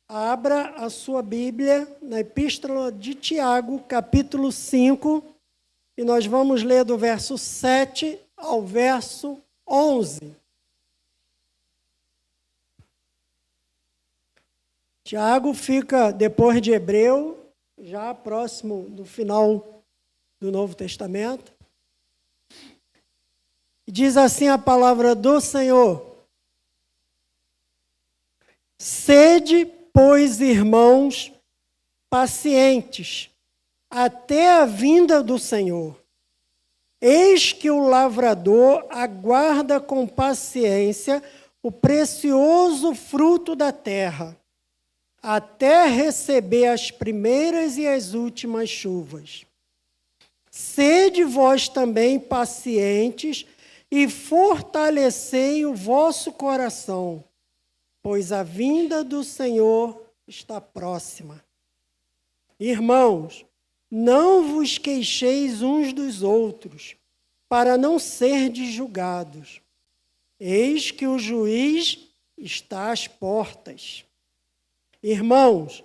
Abra a sua Bíblia na Epístola de Tiago, capítulo 5, e nós vamos ler do verso 7 ao verso 11. Tiago fica depois de Hebreu, já próximo do final do Novo Testamento. E diz assim a palavra do Senhor: Sede, pois, irmãos, pacientes, até a vinda do Senhor. Eis que o lavrador aguarda com paciência o precioso fruto da terra, até receber as primeiras e as últimas chuvas. Sede vós também pacientes e fortalecei o vosso coração, pois a vinda do Senhor está próxima. Irmãos, não vos queixeis uns dos outros, para não serdes julgados. Eis que o juiz está às portas. Irmãos,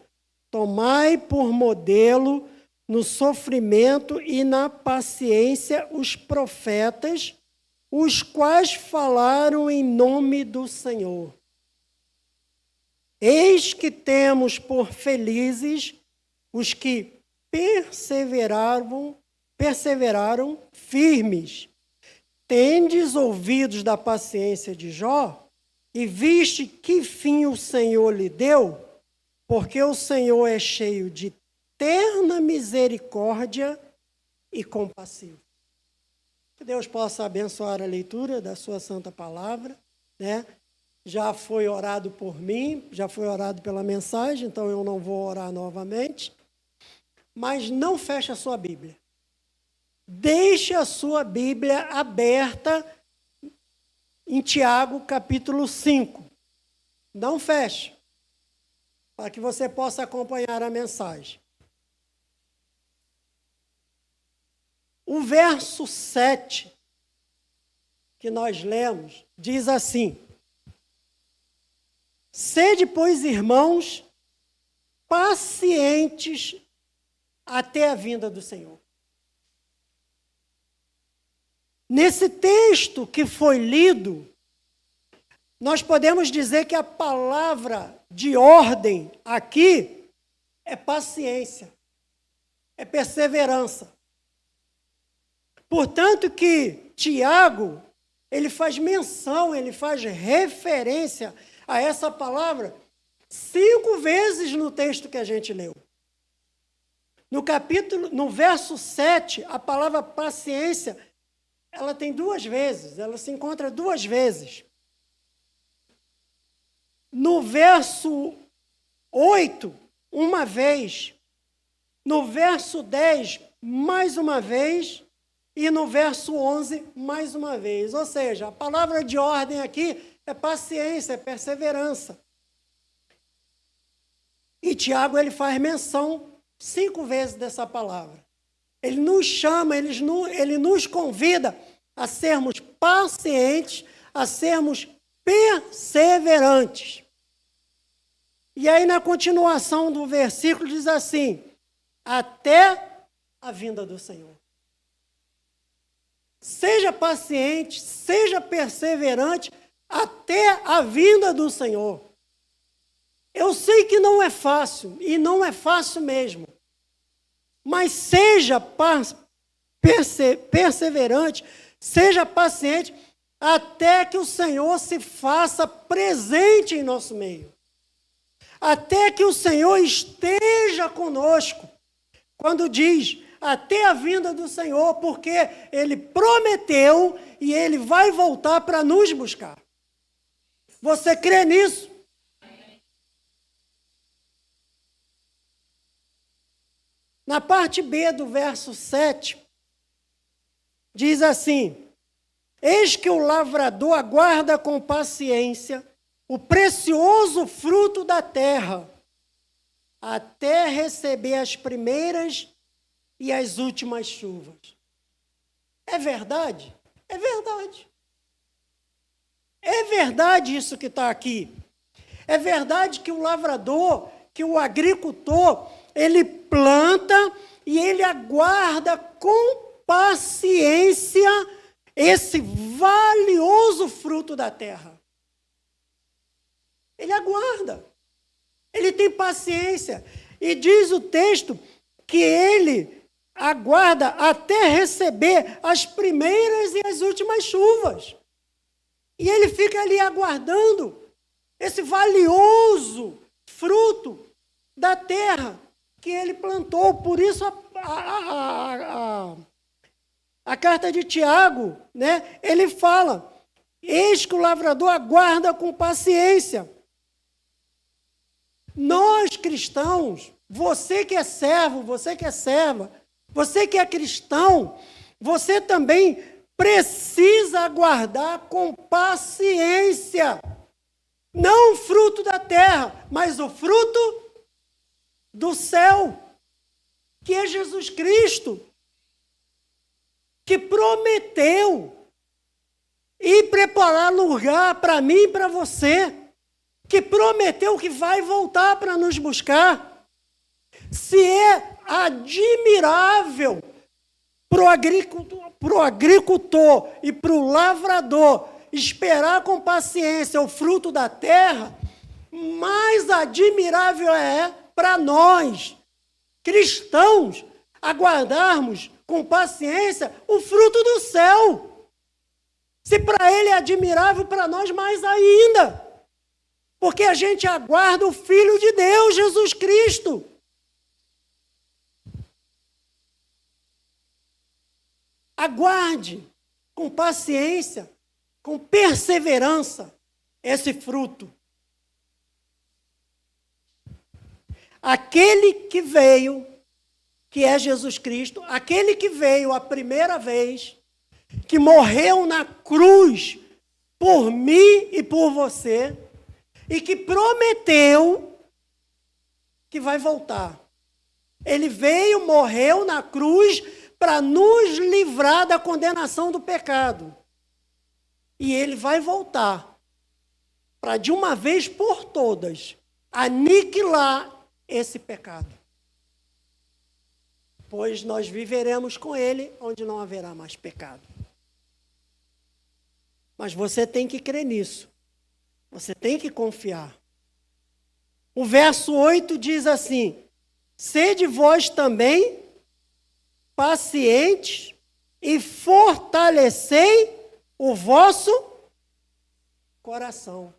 tomai por modelo no sofrimento e na paciência os profetas, os quais falaram em nome do Senhor. Eis que temos por felizes os que perseveraram firmes. Tendes ouvidos da paciência de Jó, e viste que fim o Senhor lhe deu, porque o Senhor é cheio de terna misericórdia e compassivo. Que Deus possa abençoar a leitura da sua santa palavra, né? Já foi orado por mim, já foi orado pela mensagem, então eu não vou orar novamente. Mas não feche a sua Bíblia. Deixe a sua Bíblia aberta em Tiago, capítulo 5. Não feche, para que você possa acompanhar a mensagem. O verso 7 que nós lemos diz assim: Sede, pois, irmãos, pacientes até a vinda do Senhor. Nesse texto que foi lido, nós podemos dizer que a palavra de ordem aqui é paciência, é perseverança. Portanto que Tiago, ele faz menção, ele faz referência a essa palavra 5 vezes no texto que a gente leu. No verso 7, a palavra paciência, ela tem 2 vezes, ela se encontra 2 vezes. No verso 8, uma vez. No verso 10, mais uma vez. E no verso 11, mais uma vez. Ou seja, a palavra de ordem aqui é paciência, é perseverança. E Tiago, ele faz menção 5 vezes dessa palavra. Ele nos chama, ele nos convida a sermos pacientes, a sermos perseverantes. E aí, na continuação do versículo, diz assim: até a vinda do Senhor. Seja paciente, seja perseverante, até a vinda do Senhor. Eu sei que não é fácil, e não é fácil mesmo. Mas seja perseverante, seja paciente, até que o Senhor se faça presente em nosso meio. Até que o Senhor esteja conosco. Quando diz, até a vinda do Senhor, porque Ele prometeu e Ele vai voltar para nos buscar. Você crê nisso? Na parte B do verso 7, diz assim: Eis que o lavrador aguarda com paciência o precioso fruto da terra, até receber as primeiras e as últimas chuvas. É verdade? É verdade. É verdade isso que está aqui. É verdade que o lavrador, que o agricultor, ele planta e ele aguarda com paciência esse valioso fruto da terra. Ele aguarda. Ele tem paciência. E diz o texto que ele aguarda até receber as primeiras e as últimas chuvas. E ele fica ali aguardando esse valioso fruto da terra que ele plantou. Por isso a carta de Tiago, né, ele fala, eis que o lavrador aguarda com paciência. Nós cristãos, você que é servo, você que é serva, você que é cristão, você também precisa aguardar com paciência. Não o fruto da terra, mas o fruto do céu, que é Jesus Cristo, que prometeu ir preparar lugar para mim e para você, que prometeu que vai voltar para nos buscar. Se é admirável para o agricultor e para o lavrador esperar com paciência o fruto da terra, mais admirável é para nós, cristãos, aguardarmos com paciência o fruto do céu. Se para ele é admirável, para nós mais ainda. Porque a gente aguarda o Filho de Deus, Jesus Cristo. Aguarde com paciência, com perseverança, esse fruto. Aquele que veio, que é Jesus Cristo, aquele que veio a primeira vez, que morreu na cruz por mim e por você, e que prometeu que vai voltar. Ele veio, morreu na cruz para nos livrar da condenação do pecado. E ele vai voltar para, de uma vez por todas, aniquilar esse pecado. Pois nós viveremos com ele onde não haverá mais pecado. Mas você tem que crer nisso. Você tem que confiar. O verso 8 diz assim: sede vós também pacientes e fortalecei o vosso coração.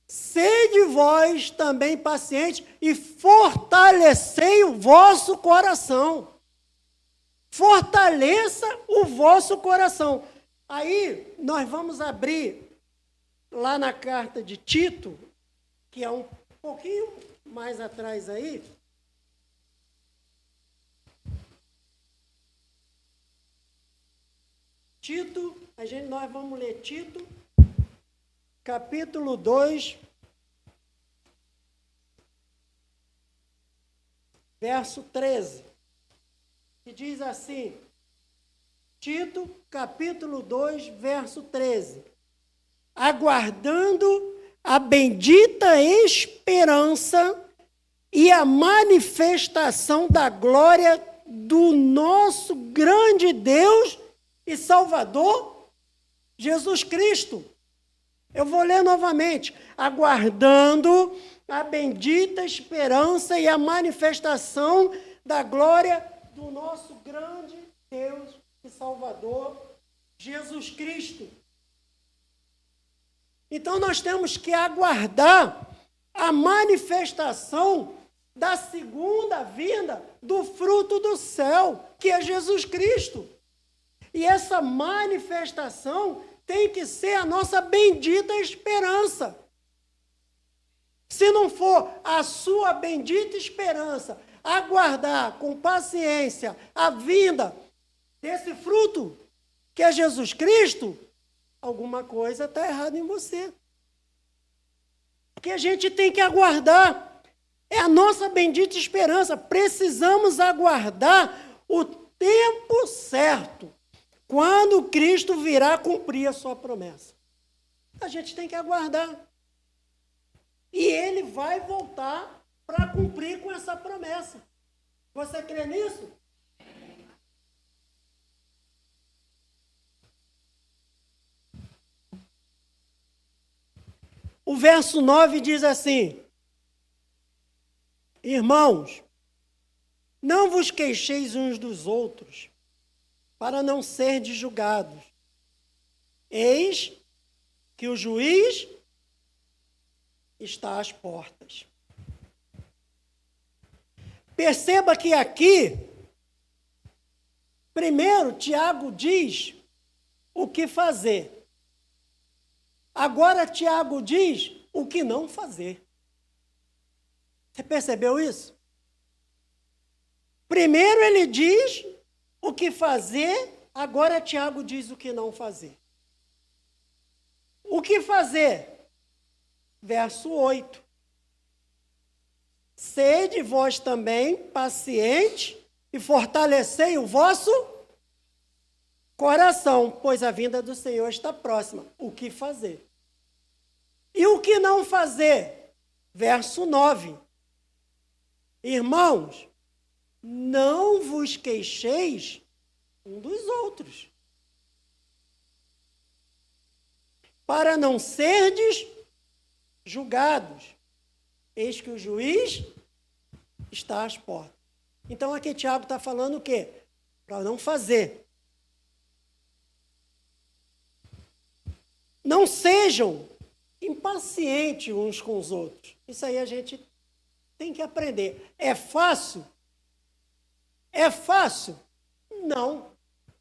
Sede vós também pacientes e fortalecei o vosso coração. Fortaleça o vosso coração. Aí nós vamos abrir lá na carta de Tito, que é um pouquinho mais atrás aí. Tito, nós vamos ler Tito, capítulo 2, verso 13, que diz assim, Tito, capítulo 2, verso 13, aguardando a bendita esperança e a manifestação da glória do nosso grande Deus e Salvador, Jesus Cristo. Eu vou ler novamente. Aguardando a bendita esperança e a manifestação da glória do nosso grande Deus e Salvador, Jesus Cristo. Então nós temos que aguardar a manifestação da segunda vinda do fruto do céu, que é Jesus Cristo. E essa manifestação tem que ser a nossa bendita esperança. Se não for a sua bendita esperança, aguardar com paciência a vinda desse fruto, que é Jesus Cristo, alguma coisa está errada em você. Porque a gente tem que aguardar. É a nossa bendita esperança. Precisamos aguardar o tempo certo, quando Cristo virá cumprir a sua promessa. A gente tem que aguardar. E ele vai voltar para cumprir com essa promessa. Você crê nisso? O verso 9 diz assim: irmãos, não vos queixeis uns dos outros, para não serdes julgados. Eis que o juiz está às portas. Perceba que aqui, primeiro, Tiago diz o que fazer. Agora, Tiago diz o que não fazer. Você percebeu isso? Primeiro ele diz o que fazer, agora Tiago diz o que não fazer. O que fazer? Verso 8. Sede vós também paciente e fortalecei o vosso coração, pois a vinda do Senhor está próxima. O que fazer? E o que não fazer? Verso 9. Irmãos, não vos queixeis um dos outros, para não serdes julgados. Eis que o juiz está às portas. Então aqui Tiago está falando o quê? Para não fazer. Não sejam impacientes uns com os outros. Isso aí a gente tem que aprender. É fácil? É fácil? Não,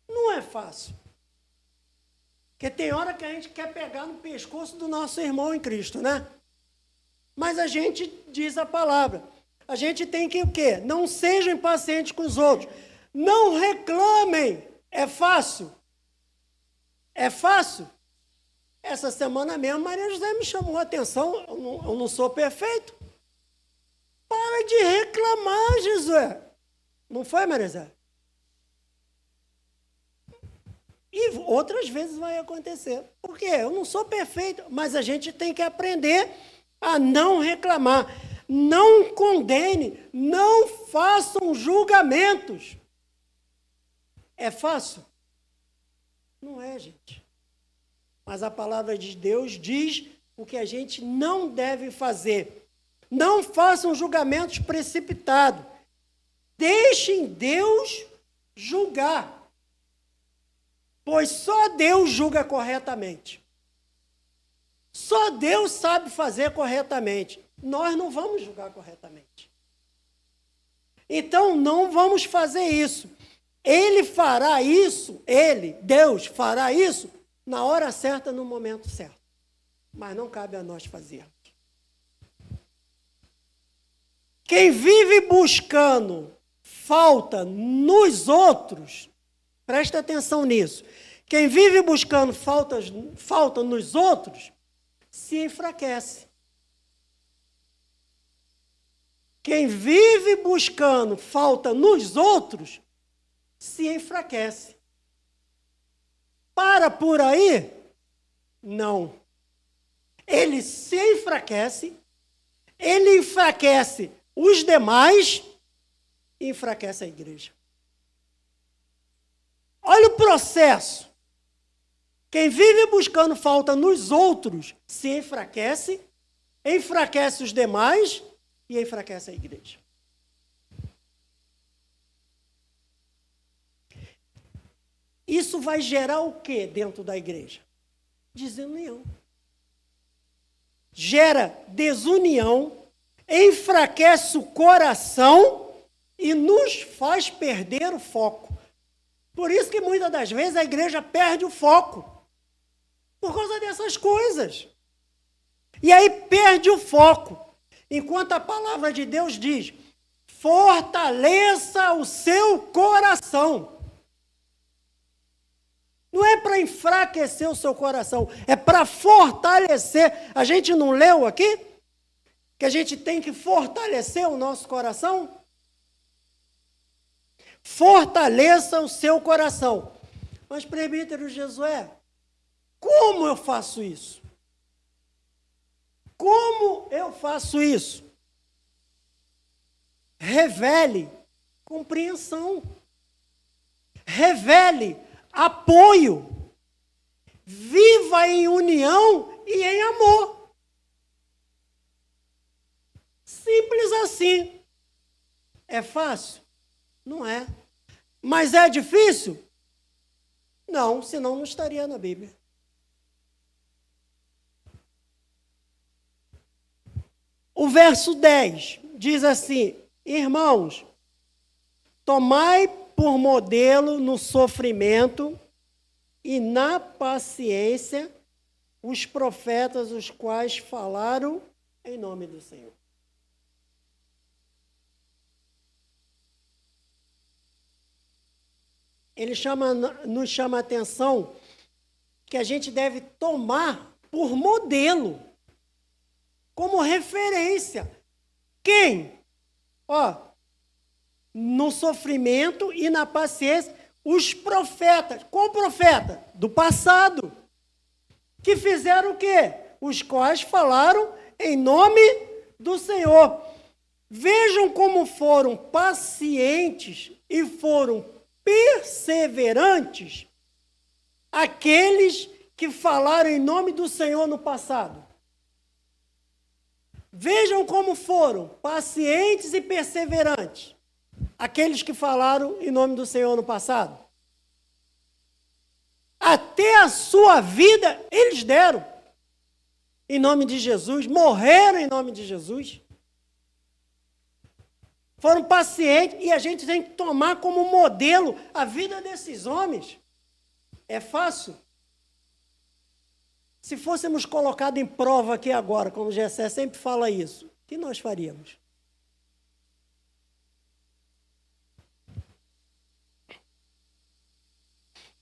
não é fácil. Porque tem hora que a gente quer pegar no pescoço do nosso irmão em Cristo, né? Mas a gente diz a palavra. A gente tem que o quê? Não sejam impacientes com os outros. Não reclamem. É fácil? É fácil? Essa semana mesmo, Maria José me chamou a atenção. Eu não sou perfeito. Para de reclamar, Josué. Não foi, Maria José? E outras vezes vai acontecer. Por quê? Eu não sou perfeito, mas a gente tem que aprender a não reclamar. Não condene, não façam julgamentos. É fácil? Não é, gente. Mas a palavra de Deus diz o que a gente não deve fazer. Não façam julgamentos precipitados. Deixem Deus julgar. Pois só Deus julga corretamente. Só Deus sabe fazer corretamente. Nós não vamos julgar corretamente. Então, não vamos fazer isso. Ele fará isso, Deus, fará isso na hora certa, no momento certo. Mas não cabe a nós fazermos. Quem vive buscando falta nos outros, presta atenção nisso. Quem vive buscando falta nos outros, se enfraquece. Quem vive buscando falta nos outros, se enfraquece. Para por aí? Não. Ele se enfraquece, ele enfraquece os demais e enfraquece a igreja. Olha o processo. Quem vive buscando falta nos outros se enfraquece, enfraquece os demais e enfraquece a igreja. Isso vai gerar o quê dentro da igreja? Desunião. Gera desunião, enfraquece o coração e nos faz perder o foco. Por isso que muitas das vezes a igreja perde o foco. Por causa dessas coisas. E aí perde o foco. Enquanto a palavra de Deus diz, fortaleça o seu coração. Não é para enfraquecer o seu coração, é para fortalecer. A gente não leu aqui? Que a gente tem que fortalecer o nosso coração? Fortaleça o seu coração. Mas, presbítero Josué, como eu faço isso? Como eu faço isso? Revele compreensão. Revele apoio. Viva em união e em amor. Simples assim. É fácil? Não é. Mas é difícil? Não, senão não estaria na Bíblia. O verso 10 diz assim: irmãos, tomai por modelo no sofrimento e na paciência os profetas, os quais falaram em nome do Senhor. Ele nos chama a atenção que a gente deve tomar por modelo, como referência. Quem? No sofrimento e na paciência, os profetas. Qual profeta? Do passado. Que fizeram o quê? Os quais falaram em nome do Senhor. Vejam como foram pacientes e foram perseverantes aqueles que falaram em nome do Senhor no passado. Vejam como foram pacientes e perseverantes aqueles que falaram em nome do Senhor no passado. Até a sua vida eles deram em nome de Jesus, morreram em nome de Jesus. Foram pacientes e a gente tem que tomar como modelo a vida desses homens. É fácil? Se fôssemos colocados em prova aqui agora, como o Gessé sempre fala isso, o que nós faríamos?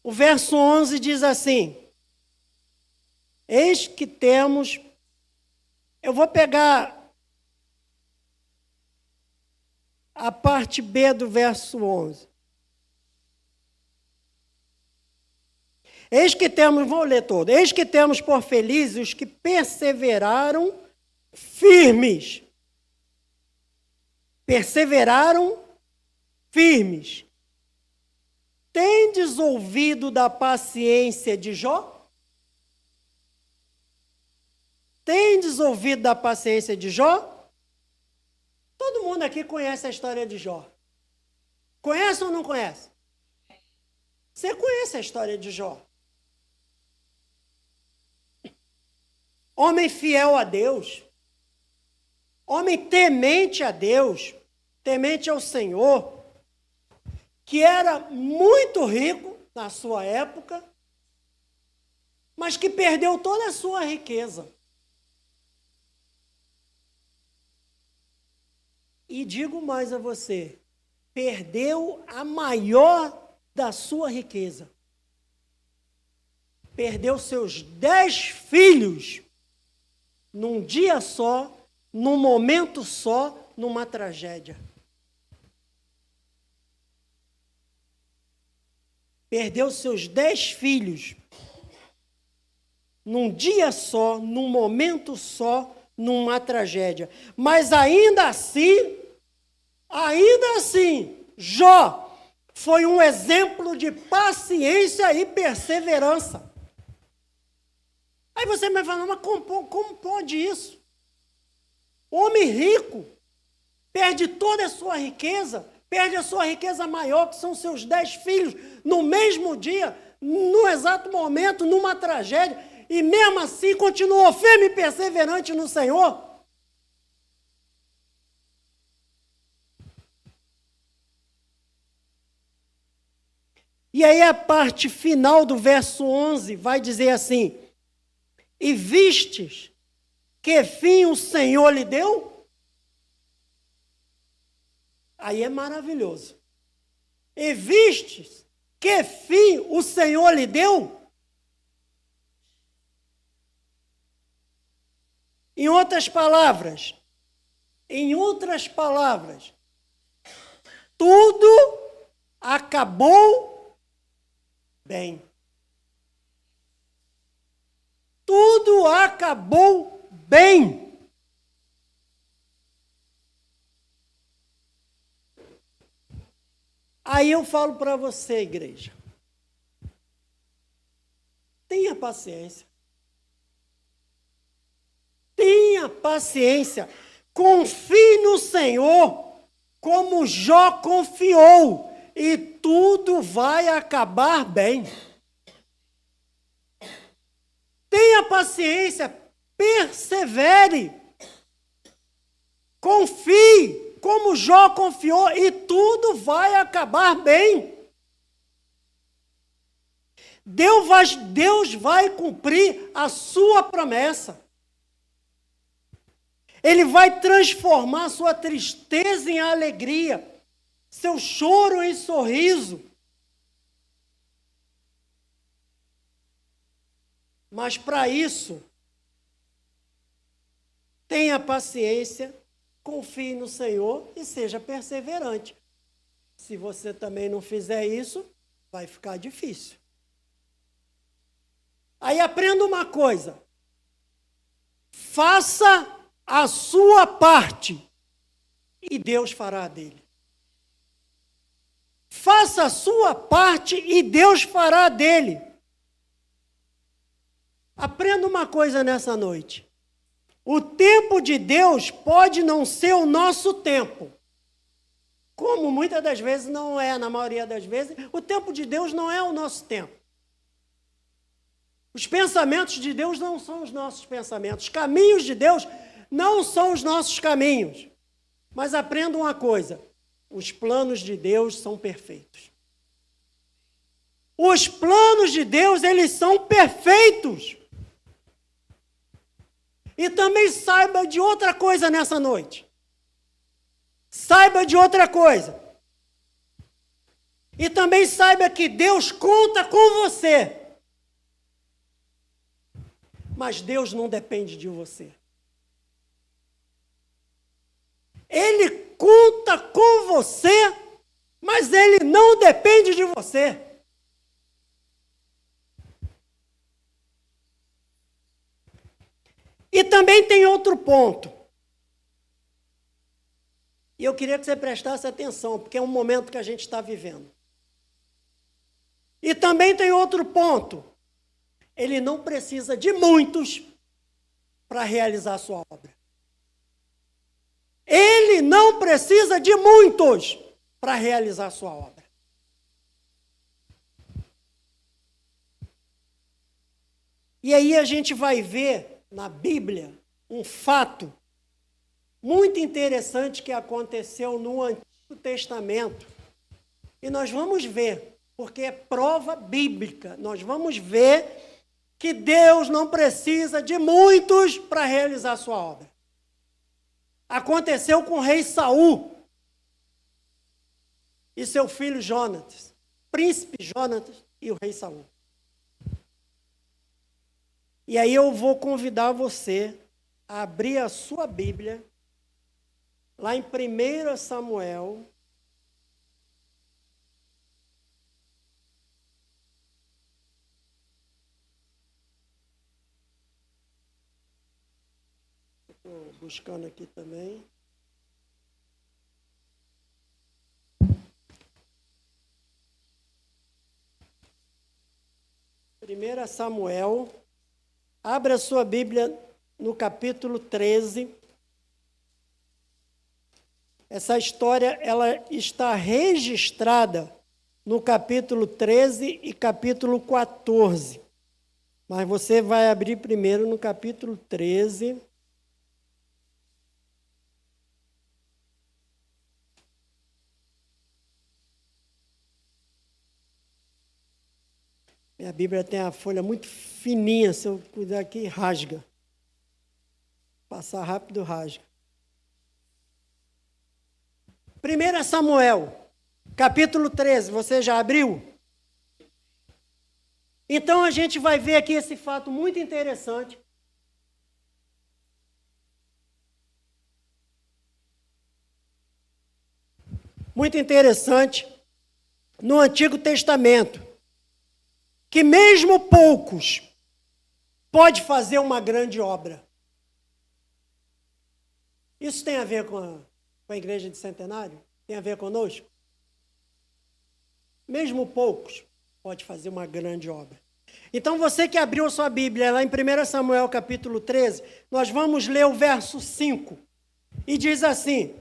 O verso 11 diz assim: eis que temos... Eu vou pegar a parte B do verso 11. Eis que temos, vou ler todo. Eis que temos por felizes os que perseveraram firmes. Perseveraram firmes. Tendes ouvido da paciência de Jó? Tendes ouvido da paciência de Jó? Todo mundo aqui conhece a história de Jó. Conhece ou não conhece? Você conhece a história de Jó? Homem fiel a Deus. Homem temente a Deus. Temente ao Senhor. Que era muito rico na sua época, mas que perdeu toda a sua riqueza. E digo mais a você, perdeu a maior da sua riqueza. Perdeu seus 10 filhos num dia só, num momento só, numa tragédia. Perdeu seus 10 filhos num dia só, num momento só, numa tragédia. Mas ainda assim, Jó foi um exemplo de paciência e perseverança. Aí você vai falar, mas como pode isso? Homem rico perde toda a sua riqueza, perde a sua riqueza maior, que são seus 10 filhos, no mesmo dia, no exato momento, numa tragédia, e mesmo assim continuou firme e perseverante no Senhor. E aí a parte final do verso 11 vai dizer assim: e vistes que fim o Senhor lhe deu? Aí é maravilhoso. E vistes que fim o Senhor lhe deu? Em outras palavras, tudo acabou bem. Tudo acabou bem. Aí eu falo para você, igreja, tenha paciência. Tenha paciência. Confie no Senhor, como Jó confiou, e tudo vai acabar bem. Tenha paciência, persevere. Confie, como Jó confiou, e tudo vai acabar bem. Deus vai cumprir a sua promessa. Ele vai transformar sua tristeza em alegria, seu choro em sorriso. Mas para isso, tenha paciência, confie no Senhor e seja perseverante. Se você também não fizer isso, vai ficar difícil. Aí aprenda uma coisa. Faça a sua parte e Deus fará a dele. Faça a sua parte e Deus fará a dele. Aprenda uma coisa nessa noite. O tempo de Deus pode não ser o nosso tempo. Como muitas das vezes não é, na maioria das vezes, o tempo de Deus não é o nosso tempo. Os pensamentos de Deus não são os nossos pensamentos. Os caminhos de Deus não são os nossos caminhos. Mas aprenda uma coisa: os planos de Deus são perfeitos. Os planos de Deus, eles são perfeitos. E também saiba de outra coisa nessa noite. Saiba de outra coisa. E também saiba que Deus conta com você. Mas Deus não depende de você. Ele conta com você, mas Ele não depende de você. E também tem outro ponto. E eu queria que você prestasse atenção, porque é um momento que a gente está vivendo. E também tem outro ponto. Ele não precisa de muitos para realizar a sua obra. Ele não precisa de muitos para realizar a sua obra. E aí a gente vai ver na Bíblia um fato muito interessante que aconteceu no Antigo Testamento. E nós vamos ver, porque é prova bíblica, nós vamos ver que Deus não precisa de muitos para realizar a sua obra. Aconteceu com o rei Saul e seu filho Jonatas, príncipe Jonatas e o rei Saul. E aí eu vou convidar você a abrir a sua Bíblia, lá em 1 Samuel, estou buscando aqui também. Primeira Samuel, abra a sua Bíblia no capítulo 13. Essa história ela está registrada no capítulo 13 e capítulo 14. Mas você vai abrir primeiro no capítulo 13. Minha Bíblia tem a folha muito fininha, se eu cuidar aqui, rasga. Passar rápido, rasga. 1 Samuel, capítulo 13, você já abriu? Então a gente vai ver aqui esse fato muito interessante. Muito interessante no Antigo Testamento, que mesmo poucos pode fazer uma grande obra. Isso tem a ver com a igreja de centenário? Tem a ver conosco? mesmo poucos, pode fazer uma grande obra. Então, você que abriu a sua Bíblia, lá em 1 Samuel capítulo 13, nós vamos ler o verso 5. E diz assim: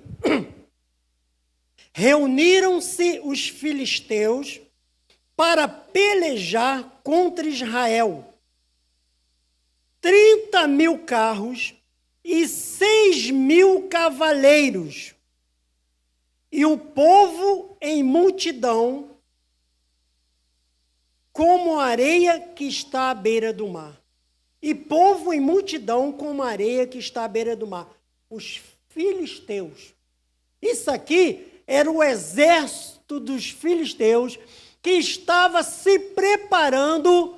reuniram-se os filisteus para pelejar contra Israel. 30.000 carros e 6.000 cavaleiros. E o povo em multidão, como a areia que está à beira do mar. E povo em multidão, como a areia que está à beira do mar. Os filisteus. Isso aqui era o exército dos filisteus que estava se preparando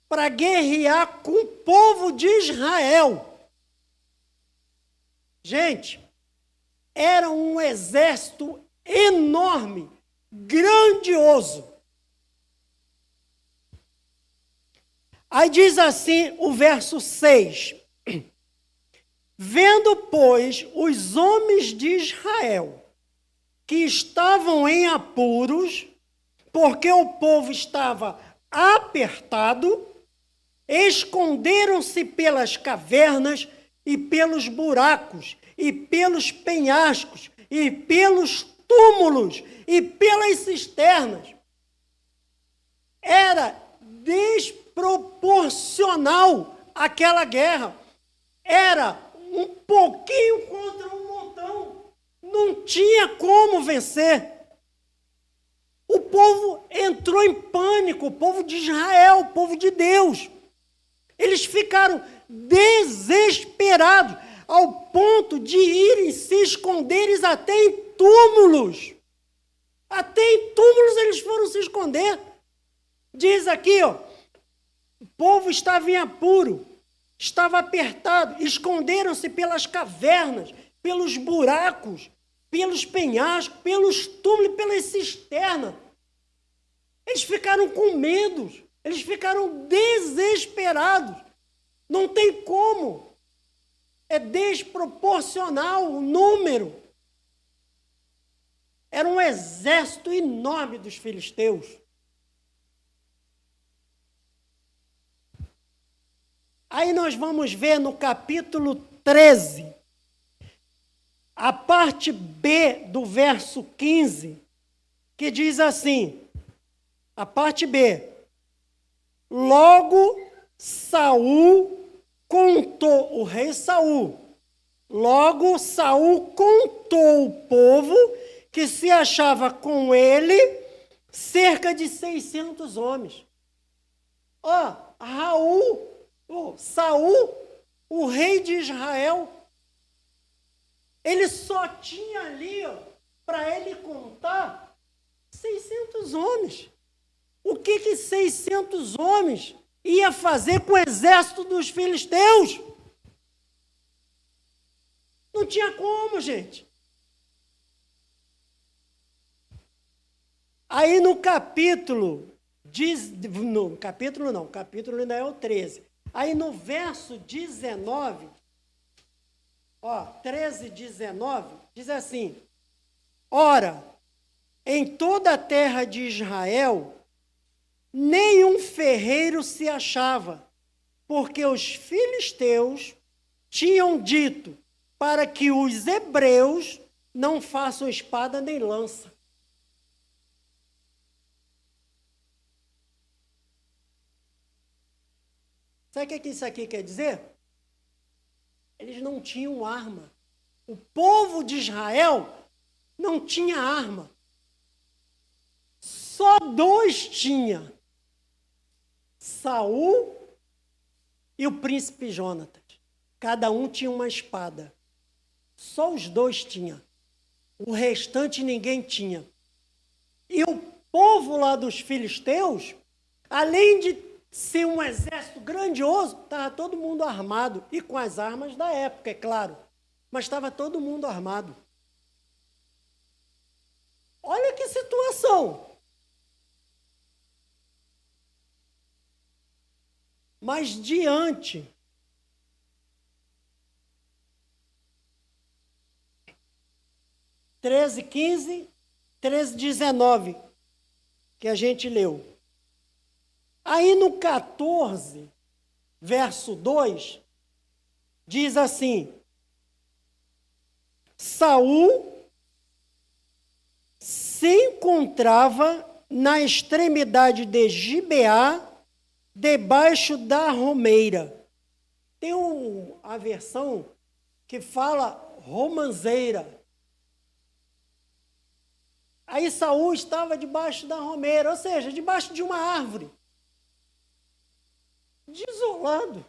para guerrear com o povo de Israel. Gente, era um exército enorme, grandioso. Aí diz assim o verso 6. Vendo, pois, os homens de Israel que estavam em apuros, porque o povo estava apertado, esconderam-se pelas cavernas e pelos buracos, e pelos penhascos, e pelos túmulos, e pelas cisternas. Era desproporcional aquela guerra. Era um pouquinho contra um montão. Não tinha como vencer. O povo entrou em pânico, o povo de Israel, o povo de Deus. Eles ficaram desesperados, ao ponto de irem se esconderem até em túmulos. Até em túmulos eles foram se esconder. Diz aqui, ó, o povo estava em apuro, estava apertado, esconderam-se pelas cavernas, pelos buracos, pelos penhascos, pelos túmulos, pelas cisternas. Eles ficaram com medo, eles ficaram desesperados. Não tem como. É desproporcional o número. Era um exército enorme dos filisteus. Aí nós vamos ver no capítulo 13, a parte B do verso 15, que diz assim, a parte B: logo Saul contou, o rei Saul, logo Saul contou o povo que se achava com ele, cerca de 600 homens. Saul, o rei de Israel, ele só tinha ali, para ele contar, 600 homens. O que 600 homens ia fazer com o exército dos filisteus? Não tinha como, gente. Aí no capítulo capítulo ainda é o 13. Aí no verso 19, 13, 19, diz assim: ora, em toda a terra de Israel, nenhum ferreiro se achava, porque os filisteus tinham dito para que os hebreus não façam espada nem lança. Sabe o que isso aqui quer dizer? Eles não tinham arma. O povo de Israel não tinha arma. Só dois tinha: Saul e o príncipe Jonatas. Cada um tinha uma espada. Só os dois tinham. O restante ninguém tinha. E o povo lá dos filisteus, além de ser um exército grandioso, estava todo mundo armado, e com as armas da época, é claro, mas estava todo mundo armado. Olha que situação. Mas diante (13:15, 13:19), que a gente leu. Aí no 14, verso 2, diz assim: Saul se encontrava na extremidade de Gibeá, debaixo da romeira. Tem a versão que fala romanceira. Aí Saul estava debaixo da romeira, ou seja, debaixo de uma árvore. Desolado.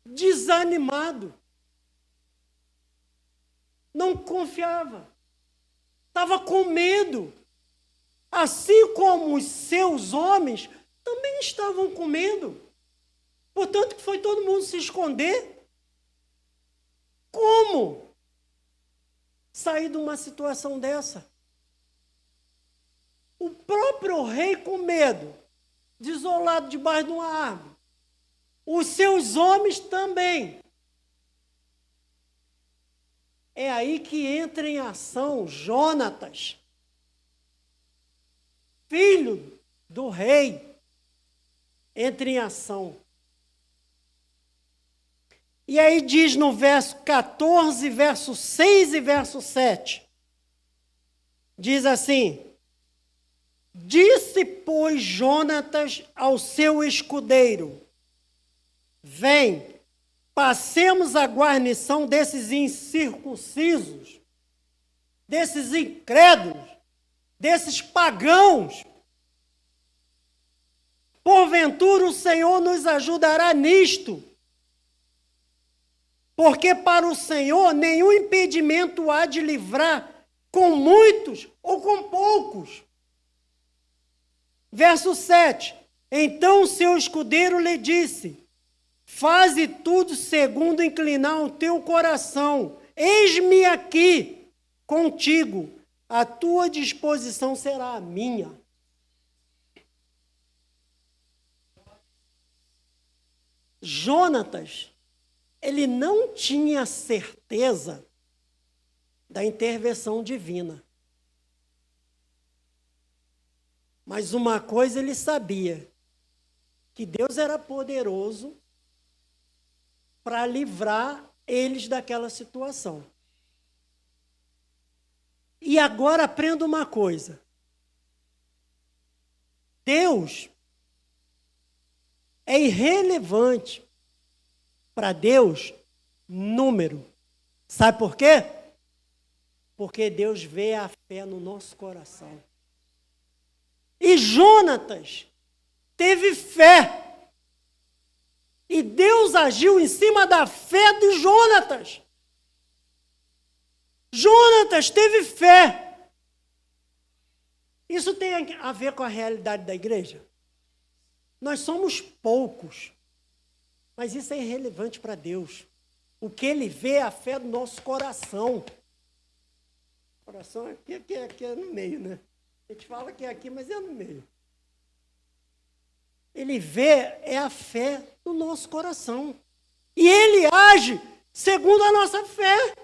Desanimado. Não confiava. Estava com medo. Assim como os seus homens também estavam com medo. Portanto, foi todo mundo se esconder. Como sair de uma situação dessa? O próprio rei com medo, desolado debaixo de uma árvore. Os seus homens também. É aí que entra em ação Jonatas, filho do rei, entra em ação. E aí diz no verso 14, verso 6 e verso 7, diz assim: Disse, pois, Jonatas ao seu escudeiro: Vem, passemos a guarnição desses incircuncisos, desses incrédulos, desses pagãos. Porventura o Senhor nos ajudará nisto, porque para o Senhor nenhum impedimento há de livrar com muitos ou com poucos. Verso 7, então o seu escudeiro lhe disse: Faze tudo segundo inclinar o teu coração. Eis-me aqui contigo. A tua disposição será a minha. Jonatas, ele não tinha certeza da intervenção divina. Mas uma coisa ele sabia, que Deus era poderoso para livrar eles daquela situação. E agora aprenda uma coisa. Deus é irrelevante para Deus número. Sabe por quê? Porque Deus vê a fé no nosso coração. E Jonatas teve fé. E Deus agiu em cima da fé de Jonatas. Jonatas teve fé. Isso tem a ver com a realidade da igreja? Nós somos poucos, mas isso é irrelevante para Deus. O que Ele vê é a fé do nosso coração. Coração aqui é no meio, né? A gente fala que é aqui, mas é no meio. Ele vê é a fé do nosso coração. E Ele age segundo a nossa fé.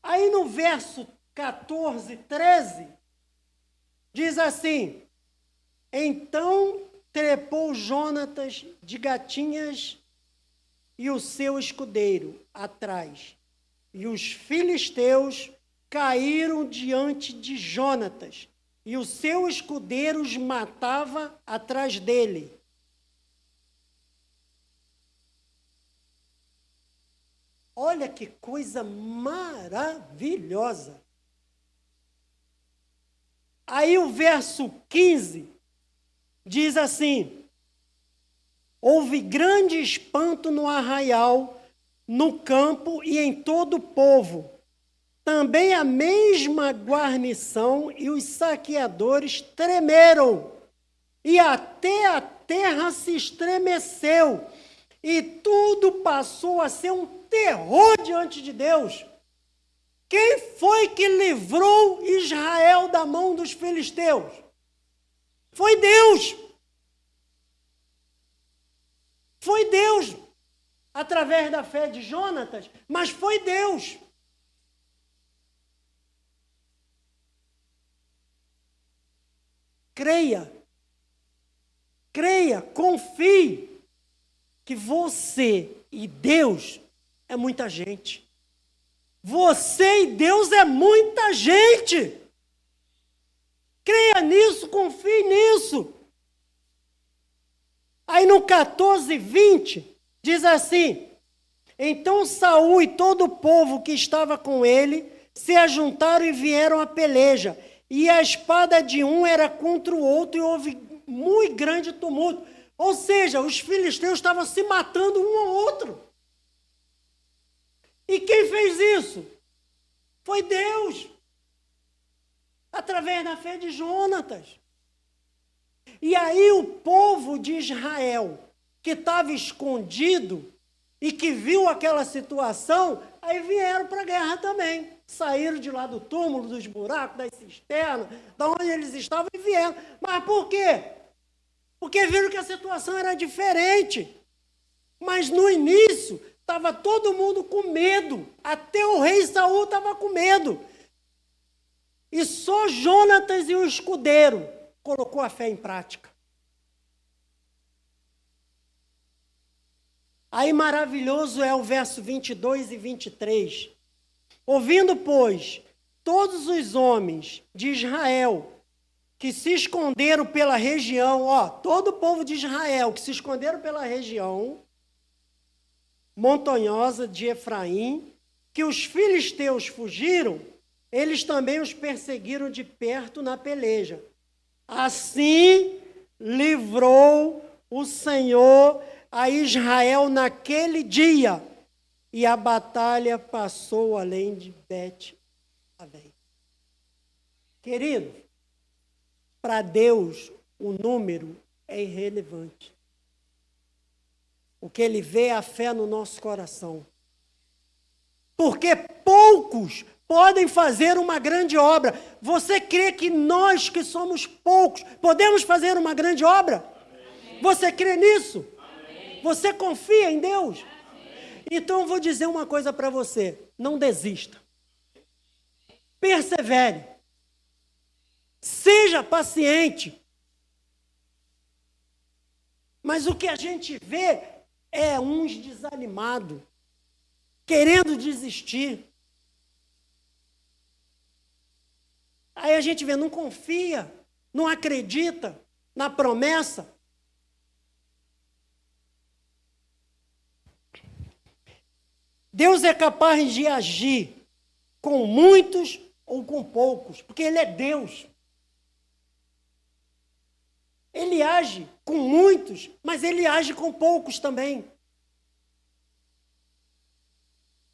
Aí no verso 14, 13, diz assim: Então trepou Jonatas de gatinhas e o seu escudeiro atrás. E os filisteus caíram diante de Jonatas, e o seu escudeiro os matava atrás dele. Olha que coisa maravilhosa. Aí o verso 15 diz assim: Houve grande espanto no arraial, no campo e em todo o povo. Também a mesma guarnição e os saqueadores tremeram, e até a terra se estremeceu, e tudo passou a ser um terror diante de Deus. Quem foi que livrou Israel da mão dos filisteus? Foi Deus. Foi Deus, através da fé de Jonatas, mas foi Deus. Creia, confie que você e Deus é muita gente. Você e Deus é muita gente. Creia nisso, confie nisso. Aí no 14:20 diz assim: então Saul e todo o povo que estava com ele se ajuntaram e vieram à peleja. E a espada de um era contra o outro e houve muito grande tumulto. Ou seja, os filisteus estavam se matando um ao outro. E quem fez isso? Foi Deus. Através da fé de Jonatas. E aí o povo de Israel, que estava escondido e que viu aquela situação, aí vieram para a guerra também. Saíram de lá do túmulo, dos buracos, das cisternas, de onde eles estavam e vieram. Mas por quê? Porque viram que a situação era diferente. Mas no início, estava todo mundo com medo. Até o rei Saul estava com medo. E só Jonatas e o escudeiro colocou a fé em prática. Aí maravilhoso é o verso 22 e 23. Ouvindo, pois, todos os homens de Israel que se esconderam pela região, todo o povo de Israel que se esconderam pela região montanhosa de Efraim, que os filisteus fugiram, eles também os perseguiram de perto na peleja. Assim livrou o Senhor a Israel naquele dia, e a batalha passou além de Bet-Aven. Querido, para Deus o número é irrelevante. O que Ele vê é a fé no nosso coração. Porque poucos podem fazer uma grande obra. Você crê que nós que somos poucos podemos fazer uma grande obra? Amém. Você crê nisso? Amém. Você confia em Deus? Amém. Então eu vou dizer uma coisa para você. Não desista. Persevere. Seja paciente. Mas o que a gente vê é uns desanimados, querendo desistir. Aí a gente vê, não confia, não acredita na promessa. Deus é capaz de agir com muitos ou com poucos, porque Ele é Deus. Ele age com muitos, mas Ele age com poucos também.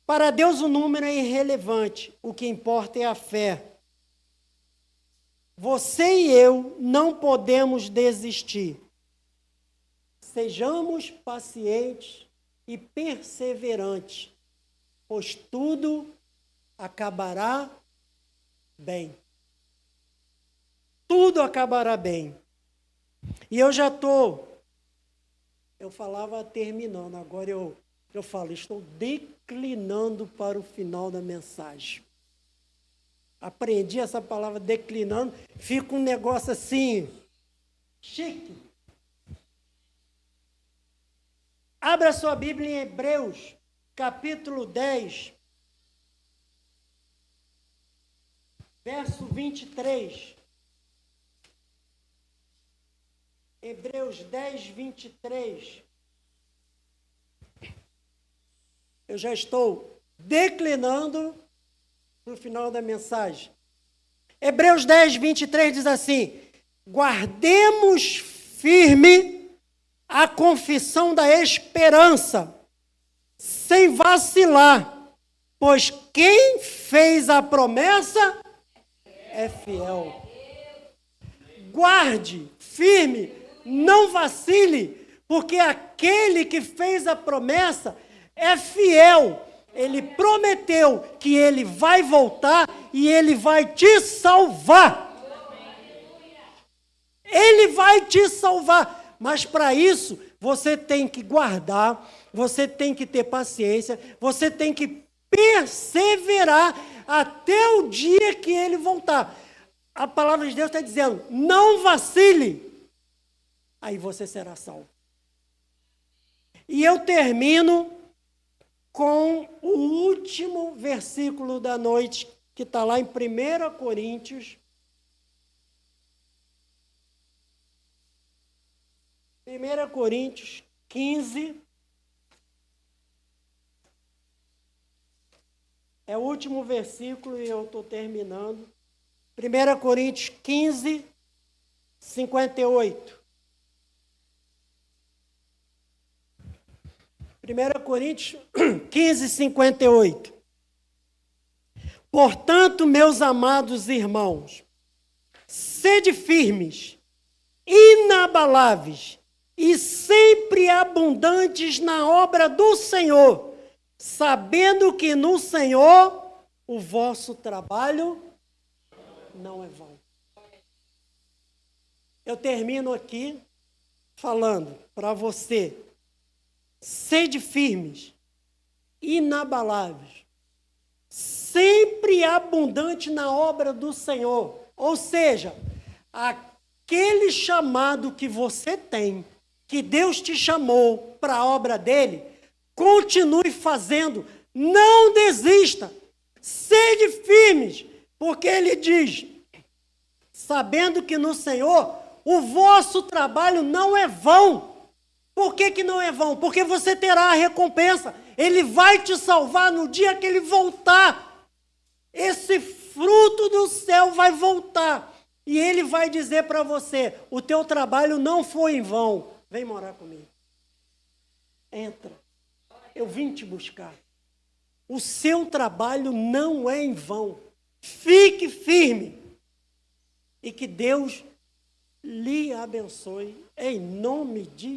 Para Deus o número é irrelevante, o que importa é a fé. Você e eu não podemos desistir. Sejamos pacientes e perseverantes, pois tudo acabará bem. Tudo acabará bem. E eu falava terminando, agora eu falo, estou declinando para o final da mensagem. Aprendi essa palavra declinando, fica um negócio assim, chique. Abra sua Bíblia em Hebreus, capítulo 10, verso 23. Hebreus 10, 23. Eu já estou declinando para o final da mensagem. Hebreus 10, 23 diz assim: guardemos firme a confissão da esperança, sem vacilar, pois quem fez a promessa é fiel. Guarde firme, não vacile, porque aquele que fez a promessa é fiel. Ele prometeu que ele vai voltar e ele vai te salvar. Ele vai te salvar. Mas para isso, você tem que guardar, você tem que ter paciência, você tem que perseverar até o dia que ele voltar. a palavra de Deus está dizendo, não vacile, aí você será salvo. E eu termino com o último versículo da noite, que está lá em 1 Coríntios. 1 Coríntios 15. É o último versículo e eu estou terminando. 1 Coríntios 15, 58. 1 Coríntios 15, 58. Portanto, meus amados irmãos, sede firmes, inabaláveis e sempre abundantes na obra do Senhor, sabendo que no Senhor o vosso trabalho não é vão. Eu termino aqui falando para você, sede firmes, inabaláveis, sempre abundante na obra do Senhor. Ou seja, aquele chamado que você tem, que Deus te chamou para a obra dele, continue fazendo, não desista, sede firmes, porque ele diz, sabendo que no Senhor o vosso trabalho não é vão. Por que não é vão? Porque você terá a recompensa. Ele vai te salvar no dia que ele voltar. Esse fruto do céu vai voltar. E ele vai dizer para você, o teu trabalho não foi em vão. Vem morar comigo. Entra. Eu vim te buscar. O seu trabalho não é em vão. Fique firme. E que Deus lhe abençoe em nome de Jesus.